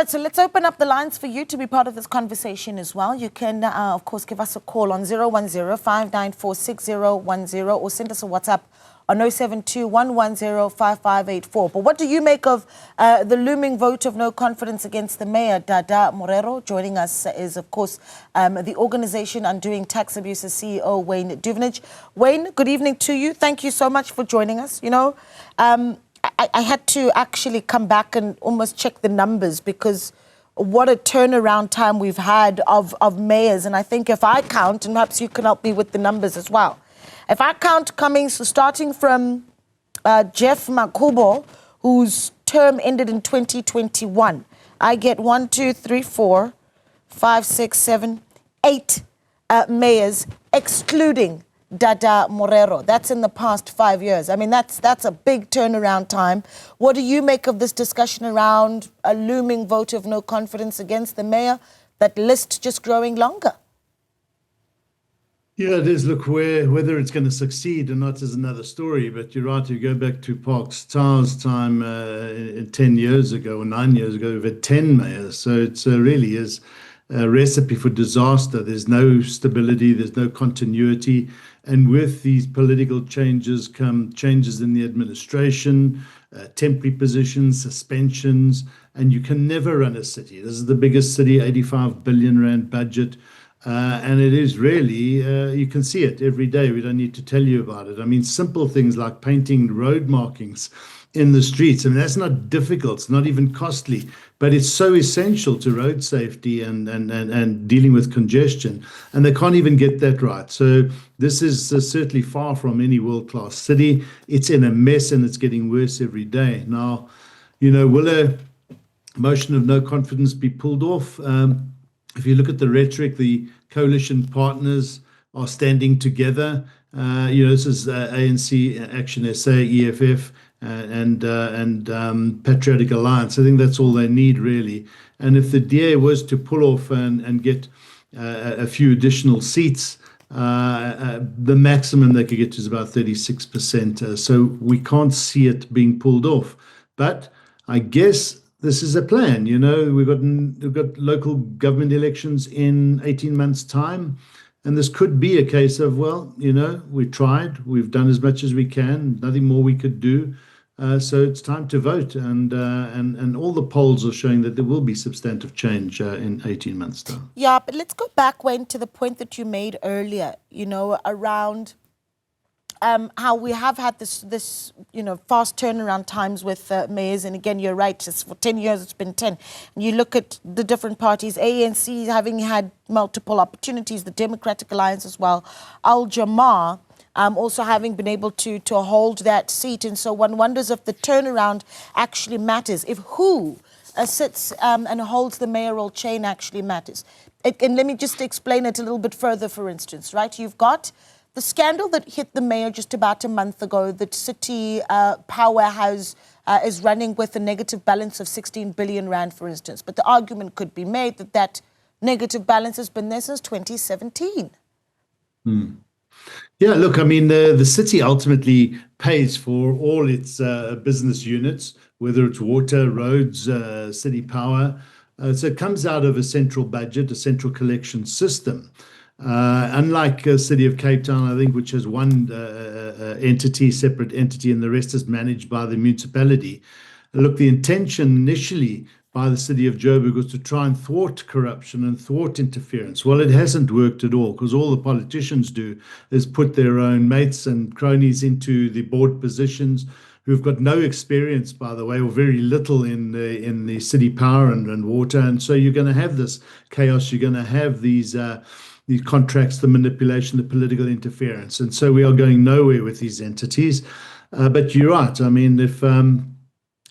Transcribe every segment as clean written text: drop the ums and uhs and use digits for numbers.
right, so let's open up the lines for you to be part of this conversation as well. You can, of course, give us a call on 010-594-6010 or send us a WhatsApp on 072-110-5584. But what do you make of the looming vote of no confidence against the mayor, Dada Morero? Joining us is, of course, the Organization Undoing Tax Abuses CEO, Wayne Duvenage. Wayne, good evening to you. Thank you so much for joining us. You know, I had to actually come back and almost check the numbers because what a turnaround time we've had of mayors. And I think if I count, and perhaps you can help me with the numbers as well. If I count starting from Jeff Makubo, whose term ended in 2021, I get 1, 2, 3, 4, 5, 6, 7, 8 mayors, excluding Dada Morero. That's in the past 5 years. I mean, that's a big turnaround time. What do you make of this discussion around a looming vote of no confidence against the mayor, that list just growing longer? Yeah, it is. Look, whether it's going to succeed or not is another story. But you're right, you go back to Parks Towers' time 10 years ago or 9 years ago, we've had 10 mayors. So it really is a recipe for disaster. There's no stability, there's no continuity. And with these political changes come changes in the administration, temporary positions, suspensions, and you can never run a city. This is the biggest city, 85 billion rand budget. And it is really, you can see it every day. We don't need to tell you about it. I mean, simple things like painting road markings in the streets. I mean, that's not difficult. It's not even costly, but it's so essential to road safety and dealing with congestion. And they can't even get that right. So this is certainly far from any world-class city. It's in a mess and it's getting worse every day. Now, you know, will a motion of no confidence be pulled off? If you look at the rhetoric, the coalition partners are standing together. You know, this is ANC, Action SA, EFF, and Patriotic Alliance. I think that's all they need, really. And if the DA was to pull off and get a few additional seats, the maximum they could get to is about 36%. So we can't see it being pulled off. But I guess this is a plan. You know, we've got local government elections in 18 months' time. And this could be a case of, well, you know, we tried, we've done as much as we can, nothing more we could do. So it's time to vote. And all the polls are showing that there will be substantive change in 18 months' time. Yeah, but let's go back, Wayne, to the point that you made earlier, you know, around how we have had this you know, fast turnaround times with mayors. And again, you're right, just for 10 years, it's been 10. And you look at the different parties, ANC having had multiple opportunities, the Democratic Alliance as well, Al-Jamar also having been able to hold that seat. And so one wonders if the turnaround actually matters, if who sits and holds the mayoral chain actually matters. And let me just explain it a little bit further, for instance, right? You've got the scandal that hit the mayor just about a month ago, that City Powerhouse is running with a negative balance of 16 billion rand, for instance. But the argument could be made that that negative balance has been there since 2017. Yeah, look, I mean, the city ultimately pays for all its business units, whether it's water, roads, city power. So it comes out of a central budget, a central collection system. Unlike the city of Cape Town, I think, which has one entity, separate entity, and the rest is managed by the municipality. Look, the intention initially by the city of Joburg was to try and thwart corruption and thwart interference. Well, it hasn't worked at all, because all the politicians do is put their own mates and cronies into the board positions, who've got no experience, by the way, or very little in the city power and water. And so you're going to have this chaos. You're going to have these contracts, the manipulation, the political interference. And so we are going nowhere with these entities. But you're right. I mean, if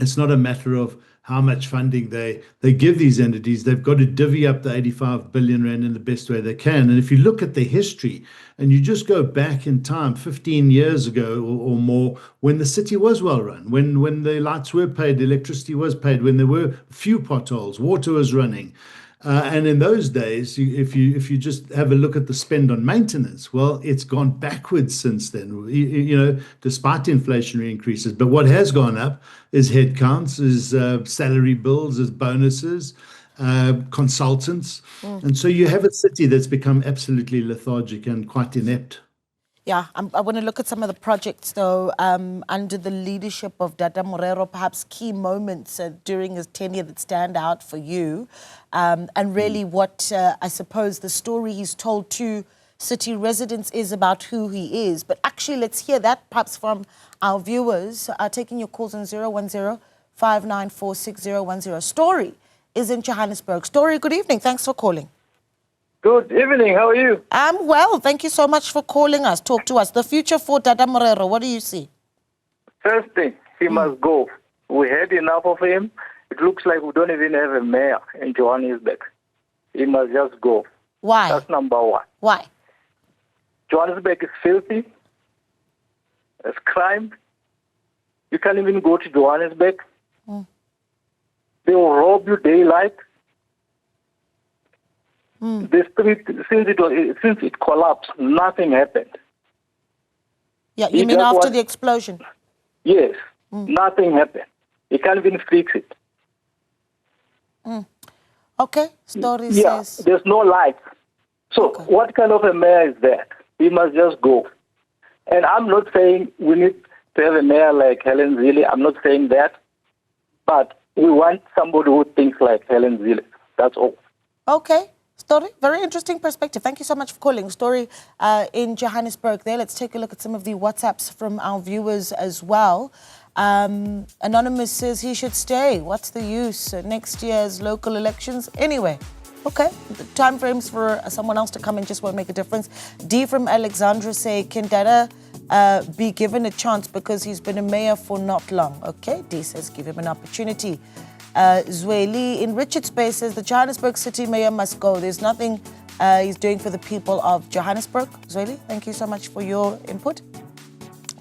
it's not a matter of how much funding they give these entities, they've got to divvy up the 85 billion rand in the best way they can. And if you look at the history and you just go back in time, 15 years ago or more, when the city was well run, when the lights were paid, the electricity was paid, when there were few potholes, water was running, And in those days, if you just have a look at the spend on maintenance, well, it's gone backwards since then, despite inflationary increases. But what has gone up is headcounts, is salary bills, is bonuses, consultants. And so you have a city that's become absolutely lethargic and quite inept. Yeah, I want to look at some of the projects, though, under the leadership of Dada Morero, perhaps key moments during his tenure that stand out for you, and really what I suppose the story he's told to city residents is about who he is. But actually, let's hear that perhaps from our viewers. Taking your calls on 010-594-6010. Story is in Johannesburg. Story, good evening. Thanks for calling. Good evening. How are you? I'm well. Thank you so much for calling us. Talk to us. The future for Dada Morero, what do you see? First thing, he must go. We had enough of him. It looks like we don't even have a mayor in Johannesburg. He must just go. Why? That's number one. Why? Johannesburg is filthy. There's crime. You can't even go to Johannesburg. They will rob you daylight. The street, since it collapsed, nothing happened. Yeah, you mean after the explosion? Yes, nothing happened. You can't even fix it. Okay, story Yeah, says... there's no light. So what kind of a mayor is that? He must just go. And I'm not saying we need to have a mayor like Helen Zille. I'm not saying that. But we want somebody who thinks like Helen Zille. That's all. Okay. Story, very interesting perspective. Thank you so much for calling. Story in Johannesburg there. Let's take a look at some of the WhatsApps from our viewers as well. Anonymous says he should stay. What's the use? Next year's local elections. Anyway, okay. The time frames for someone else to come in just won't make a difference. D from Alexandra say, can Dada be given a chance because he's been a mayor for not long? Okay, D says give him an opportunity. Zweli in Richards Bay says the Johannesburg city mayor must go. There's nothing he's doing for the people of Johannesburg. Zweli, thank you so much for your input.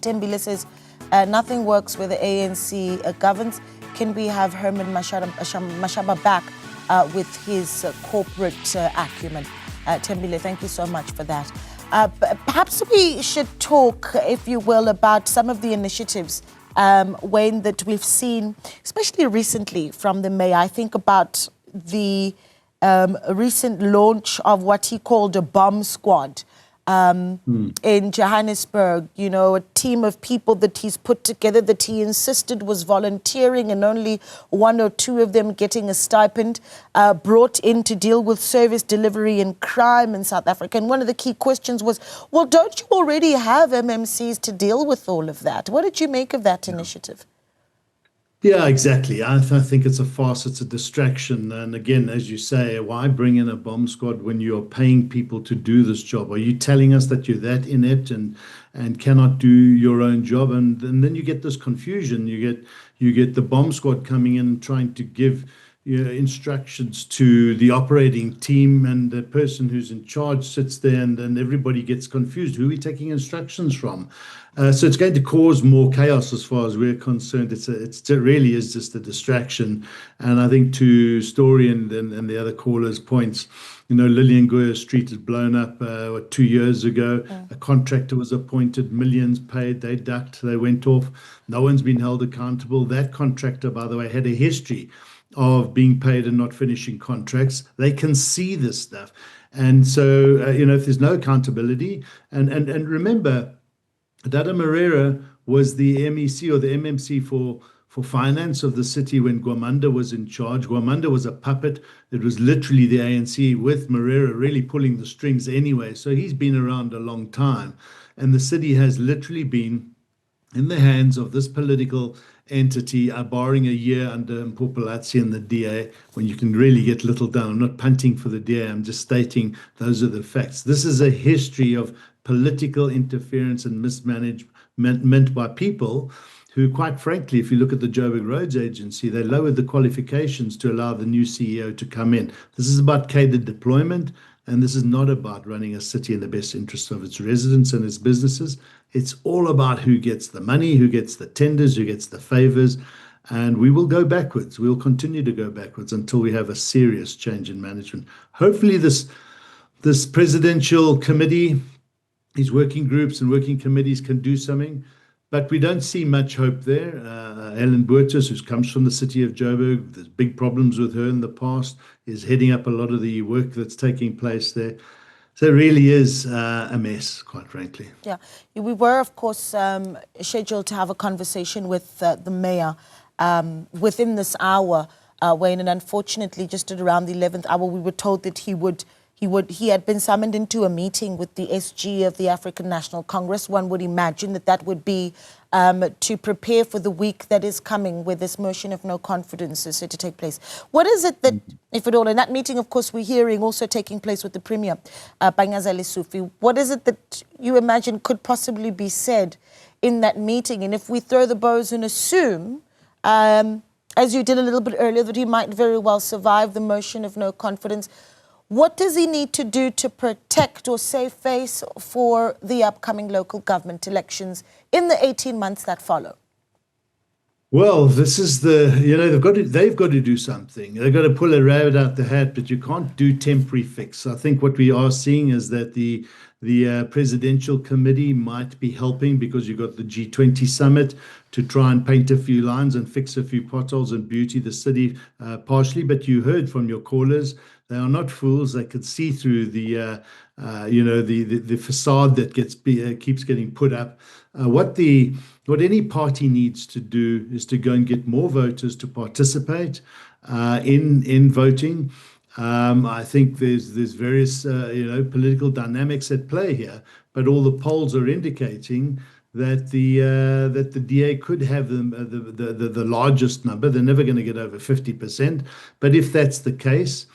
Mthembu says nothing works where the ANC governs. Can we have Herman Mashaba back with his corporate acumen? Mthembu, thank you so much for that. Perhaps we should talk, if you will, about some of the initiatives Wayne, that we've seen, especially recently from the mayor. I think about the recent launch of what he called a bomb squad in Johannesburg, you know, a team of people that he's put together that he insisted was volunteering and only one or two of them getting a stipend, brought in to deal with service delivery and crime in South Africa. And one of the key questions was, well, don't you already have MMCs to deal with all of that? What did you make of that initiative? Yeah, exactly. I think it's a farce. It's a distraction. And again, as you say, why bring in a bomb squad when you're paying people to do this job? Are you telling us that you're that inept and cannot do your own job? And then you get this confusion. You get the bomb squad coming in and trying to give instructions to the operating team, and the person who's in charge sits there, and then everybody gets confused. Who are we taking instructions from? So it's going to cause more chaos as far as we're concerned. It really is just a distraction. And I think to Story and the other callers' points, Lillian Goya Street is blown up 2 years ago. A contractor was appointed, millions paid, they ducked, they went off. No one's been held accountable. That contractor, by the way, had a history of being paid and not finishing contracts. They can see this stuff. And so, if there's no accountability, and remember, Dada Morero was the MEC or the MMC for finance of the city when Gwamanda was in charge. Gwamanda was a puppet. It was literally the ANC with Morero really pulling the strings anyway. So he's been around a long time. And the city has literally been in the hands of this political entity, barring a year under Mpopolati and the DA, when you can really get little done. I'm not punting for the DA, I'm just stating those are the facts. This is a history of political interference and mismanagement by people who, quite frankly, if you look at the Joburg Roads Agency, they lowered the qualifications to allow the new CEO to come in. This is about catered deployment, and this is not about running a city in the best interest of its residents and its businesses. It's all about who gets the money, who gets the tenders, who gets the favors. And we will go backwards. We'll continue to go backwards until we have a serious change in management. Hopefully this presidential committee, these working groups and working committees can do something, but we don't see much hope there. Helen Boertes, who comes from the city of Joburg, there's big problems with her in the past, is heading up a lot of the work that's taking place there. So it really is a mess, quite frankly. Yeah, we were, of course, scheduled to have a conversation with the mayor within this hour, Wayne, and unfortunately, just at around the 11th hour, we were told that he had been summoned into a meeting with the SG of the African National Congress. One would imagine that would be to prepare for the week that is coming, where this motion of no confidence is set to take place. What is it that, if at all, in that meeting, of course, we're hearing also taking place with the Premier, Panyaza Lesufi, what is it that you imagine could possibly be said in that meeting? And if we throw the bows and assume, as you did a little bit earlier, that he might very well survive the motion of no confidence, what does he need to do to protect or save face for the upcoming local government elections in the 18 months that follow? Well, this is they've got to do something. They've got to pull a rabbit out the hat, but you can't do temporary fix. I think what we are seeing is that the presidential committee might be helping, because you've got the G20 summit to try and paint a few lines and fix a few potholes and beauty the city partially. But you heard from your callers, they are not fools. They could see through the facade that keeps getting put up. What any party needs to do is to go and get more voters to participate in voting. I think there's various political dynamics at play here, but all the polls are indicating that the DA could have the largest number. They're never going to get over 50%, but if that's the case,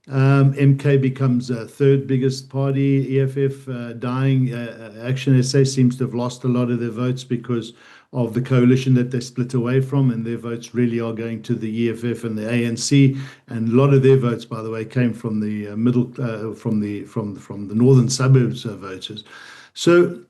MK becomes a third biggest party. EFF dying. Action SA seems to have lost a lot of their votes because of the coalition that they split away from, and their votes really are going to the EFF and the ANC. And a lot of their votes, by the way, came from the from the northern suburbs voters. So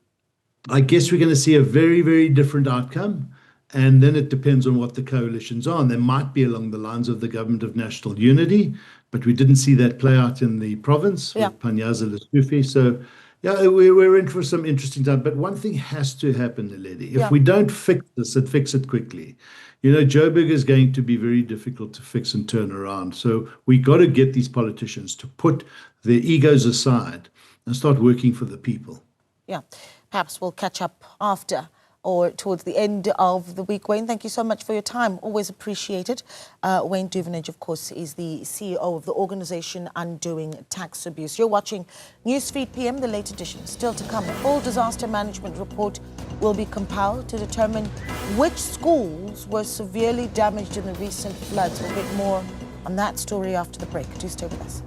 I guess we're going to see a very, very different outcome. And then it depends on what the coalitions are. And they might be along the lines of the Government of National Unity, but we didn't see that play out in the province with Panyaza Lesufi. So, yeah, we're in for some interesting time. But one thing has to happen, Naledi. If we don't fix this and fix it quickly, Joburg is going to be very difficult to fix and turn around. So we got to get these politicians to put their egos aside and start working for the people. Yeah, perhaps we'll catch up after or towards the end of the week. Wayne, thank you so much for your time. Always appreciated. Wayne Duvenage, of course, is the CEO of the organization Undoing Tax Abuse. You're watching Newsfeed PM, the late edition. Still to come, a full disaster management report will be compiled to determine which schools were severely damaged in the recent floods. We'll get more on that story after the break. Do stay with us.